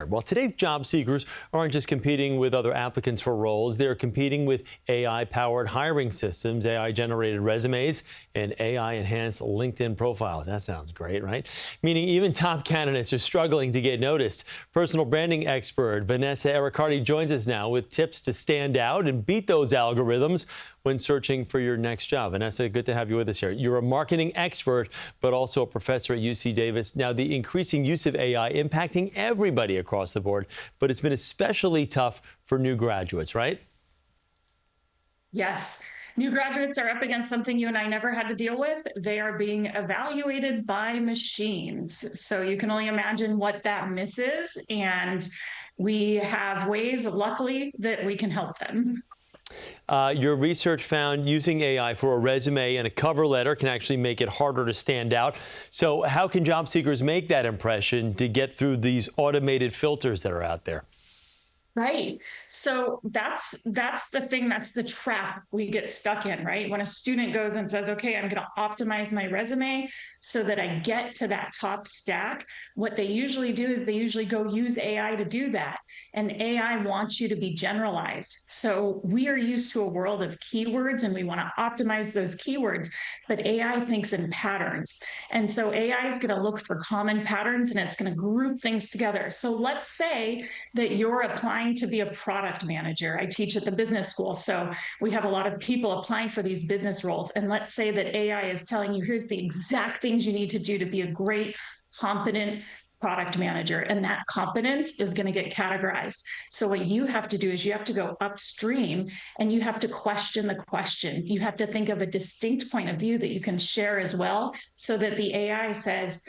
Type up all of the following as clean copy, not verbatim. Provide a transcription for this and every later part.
Well, today's job seekers aren't just competing with other applicants for roles. They're competing with AI-powered hiring systems, AI-generated resumes, and AI-enhanced LinkedIn profiles. That sounds great, right? Meaning even top candidates are struggling to get noticed. Personal branding expert Vanessa Errecarte joins us now with tips to stand out and beat those algorithms when searching for your next job. Vanessa, good to have you with us here. You're a marketing expert, but also a professor at UC Davis. Now, the increasing use of AI impacting everybody across the board, but it's been especially tough for new graduates, right? Yes. New graduates are up against something you and I never had to deal with. They are being evaluated by machines. So you can only imagine what that misses. And we have ways, luckily, that we can help them. Your research found using AI for a resume and a cover letter can actually make it harder to stand out. So how can job seekers make that impression to get through these automated filters that are out there? Right. So that's the thing, that's the trap we get stuck in, right? When a student goes and says, okay, I'm going to optimize my resume so that I get to that top stack, what they usually do is they usually go use AI to do that. And AI wants you to be generalized. So we are used to a world of keywords and we want to optimize those keywords, but AI thinks in patterns. And so AI is going to look for common patterns and it's going to group things together. So let's say that you're applying to be a product manager. I teach at the business school, so we have a lot of people applying for these business roles. And let's say that AI is telling you, here's the exact things you need to do to be a great, competent product manager. And that competence is going to get categorized. So what you have to do is you have to go upstream and you have to question the question. You have to think of a distinct point of view that you can share as well, so that the AI says,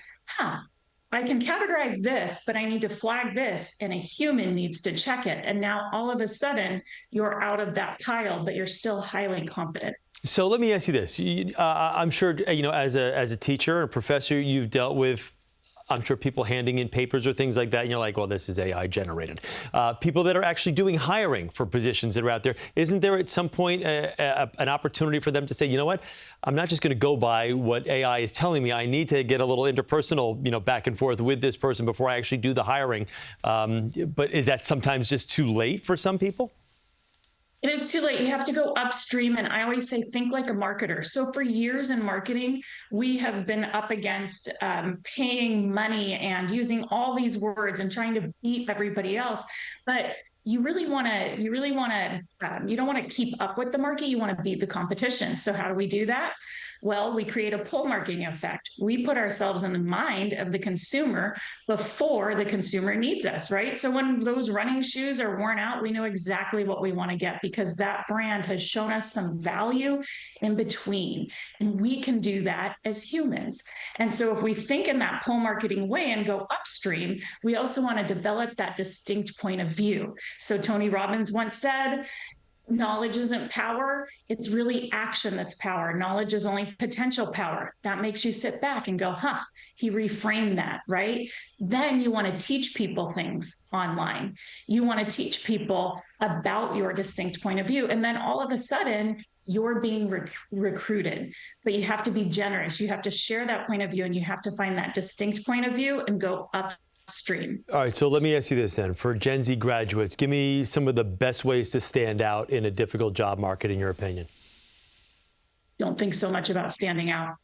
I can categorize this, but I need to flag this, and a human needs to check it. And now all of a sudden, you're out of that pile, but you're still highly competent. So let me ask you this. I'm sure, as a teacher or a professor, you've dealt with, I'm sure, people handing in papers or things like that, and you're like, well, this is AI generated. People that are actually doing hiring for positions that are out there, isn't there at some point an opportunity for them to say, you know what, I'm not just going to go by what AI is telling me. I need to get a little interpersonal, back and forth with this person before I actually do the hiring. But is that sometimes just too late for some people? It is too late. You have to go upstream. And I always say, think like a marketer. So for years in marketing, we have been up against paying money and using all these words and trying to beat everybody else. But you don't want to keep up with the market. You want to beat the competition. So how do we do that? Well, we create a pull marketing effect. We put ourselves in the mind of the consumer before the consumer needs us, right? So when those running shoes are worn out, we know exactly what we want to get because that brand has shown us some value in between. And we can do that as humans. And so if we think in that pull marketing way and go upstream, we also want to develop that distinct point of view. So Tony Robbins once said, knowledge isn't power, it's really action that's power. Knowledge is only potential power. That makes you sit back and go, he reframed that, right? Then you want to teach people things online. You want to teach people about your distinct point of view. And then all of a sudden, you're being recruited. But you have to be generous. You have to share that point of view and you have to find that distinct point of view and go upstream. All right, so let me ask you this then. For Gen Z graduates, give me some of the best ways to stand out in a difficult job market, in your opinion. Don't think so much about standing out.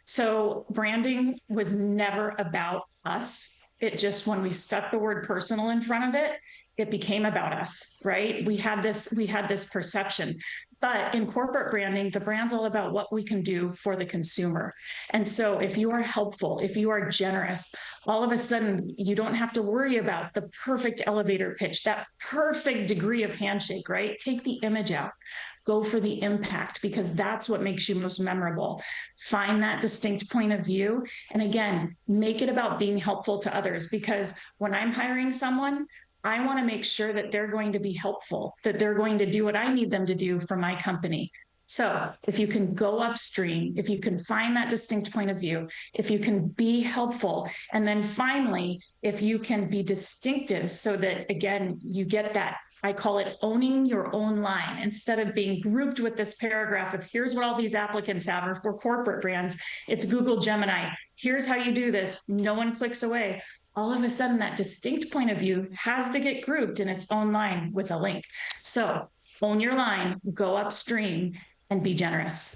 So branding was never about us. It just, when we stuck the word personal in front of it, it became about us, right? We had this perception. But in corporate branding, the brand's all about what we can do for the consumer. And so if you are helpful, if you are generous, all of a sudden you don't have to worry about the perfect elevator pitch, that perfect degree of handshake, right? Take the image out. Go for the impact, because that's what makes you most memorable. Find that distinct point of view. And again, make it about being helpful to others, because when I'm hiring someone, I want to make sure that they're going to be helpful, that they're going to do what I need them to do for my company. So if you can go upstream, if you can find that distinct point of view, if you can be helpful, and then finally, if you can be distinctive so that, again, you get that, I call it owning your own line, instead of being grouped with this paragraph of here's what all these applicants have, or for corporate brands, it's Google Gemini. Here's how you do this. No one clicks away. all of a sudden that distinct point of view has to get grouped in its own line with a link. So own your line, go upstream, and be generous.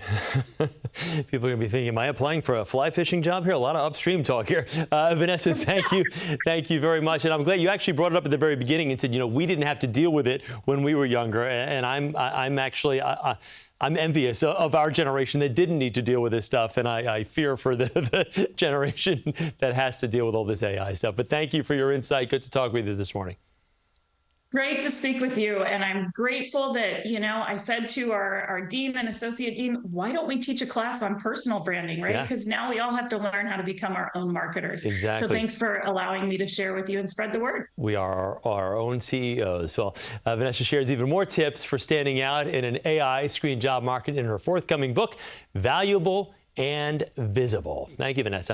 People are going to be thinking, am I applying for a fly fishing job here? A lot of upstream talk here. Vanessa, thank you. Thank you very much. And I'm glad you actually brought it up at the very beginning and said, we didn't have to deal with it when we were younger. And I'm actually, I'm envious of our generation that didn't need to deal with this stuff. And I fear for the generation that has to deal with all this AI stuff. But thank you for your insight. Good to talk with you this morning. Great to speak with you. And I'm grateful that, I said to our dean and associate dean, why don't we teach a class on personal branding, right? Because now we all have to learn how to become our own marketers. Exactly. So thanks for allowing me to share with you and spread the word. We are our own CEOs. Well, Vanessa shares even more tips for standing out in an AI screen job market in her forthcoming book, Valuable and Visible. Thank you, Vanessa.